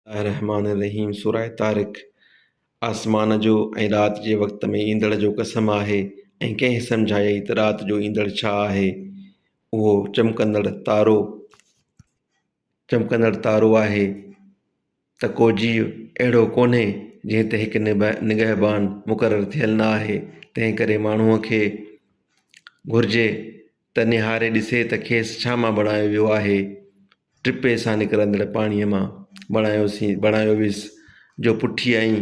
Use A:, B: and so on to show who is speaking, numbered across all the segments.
A: रहमान रहीम सूरह तारिक। आसमान जो ऐं राति जे वक़्त में ईंदड़ जो कसम आहे ऐं कंहिं सम्झायई त राति जो ईंदड़ छा आहे। उहो चमकंदड़ तारो आहे त को जीव अहिड़ो कोन्हे जंहिं ते हिकु निगहबान मुक़ररु थियल न आहे। तंहिं करे माण्हूअ खे घुर्जे त निहारे ॾिसे त खेसि छा मां बणायो वियो आहे। टिपे सां निकिरंदड़ पाणीअ मां बणायो वियुसि जो पुठी ऐं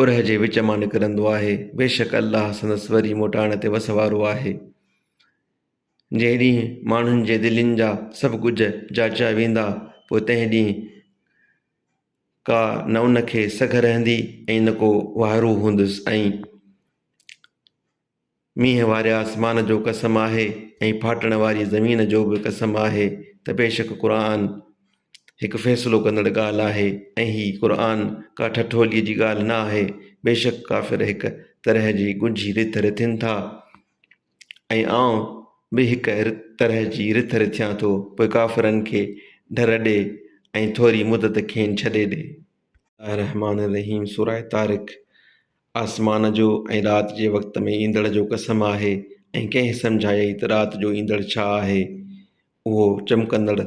A: उरह जे विच मां निकिरंदो आहे। बेशक अल्लाह संदसि वरी मोटाइण ते वस वारो आहे। जंहिं ॾींहुं माण्हुनि जे दिलनि जा सभु कुझु जाचिया वेंदा, पोइ तंहिं ॾींहुं का न उनखे सघ रहंदी ऐं न को वाहरू हूंदुसि। ऐं मींहं वारे आसमान जो कसम आहे ऐं फाटण वारी ज़मीन जो बि कसम आहे त बेशक क़ुर हिकु फ़ैसिलो कंदड़ ॻाल्हि आहे ऐं हीअ क़ुर का ठठोलीअ जी ॻाल्हि न आहे। बेशक काफ़िर हिकु तरह जी ॻुझी रिथ रिथनि था ऐं आउं बि हिकु तरह जी रिथ रिथियां थो। पोइ काफ़िरनि खे डर ॾे ऐं थोरी मुदत खेनि छॾे ॾे। रहमान रहीम सूरह तारिक। आसमान जो ऐं राति जे वक़्त में ईंदड़ जो कसम आहे ऐं कंहिं सम्झायई त राति जो ईंदड़ छा आहे। उहो चमकंदड़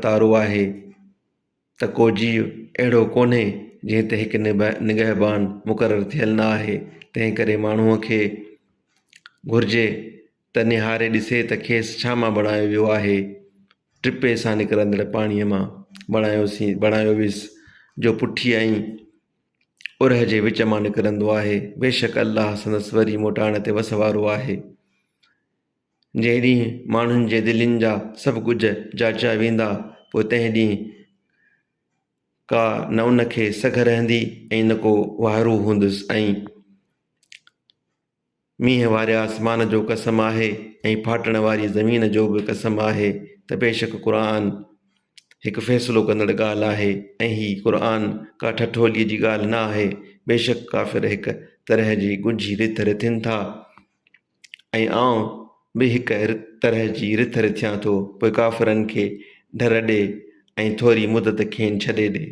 A: तारो आहे त को जीव अहिड़ो कोन्हे जंहिं ते हिकु निगहबान मुक़ररु थियल न आहे। तंहिं करे माण्हूअ खे घुर्जे त निहारे ॾिसे त खेसि छा मां बणायो वियो आहे। टिपे सां निकिरंदड़ पाणीअ मां बणायो वियुसि जो पुठी ऐं उरह जे विच मां निकिरंदो आहे। बेशक अल्लाह संदसि वरी मोटाइण ते वस वारो आहे। जंहिं ॾींहुं माण्हुनि जे दिलनि जा सभु कुझु जाचिया वेंदा, पोइ तंहिं ॾींहुं का न उनखे सघ रहंदी ऐं न को वाहरू हूंदुसि। ऐं मींहं वारे आसमान जो कसम आहे ऐं फाटण वारी ज़मीन जो बि कसम आहे त बेशक क़ुर हिकु फ़ैसिलो कंदड़ ॻाल्हि आहे ऐं हीअ क़ुर का ठठोलीअ जी ॻाल्हि न आहे। बेशक काफ़िर हिकु तरह जी ॻुझी रिथ रिथनि था ऐं आउं बि हिकु तरह जी रिथ रिथियां थो। पोइ काफ़िरनि खे डर ॾे ऐं थोरी मुदत खेनि छॾे ॾे।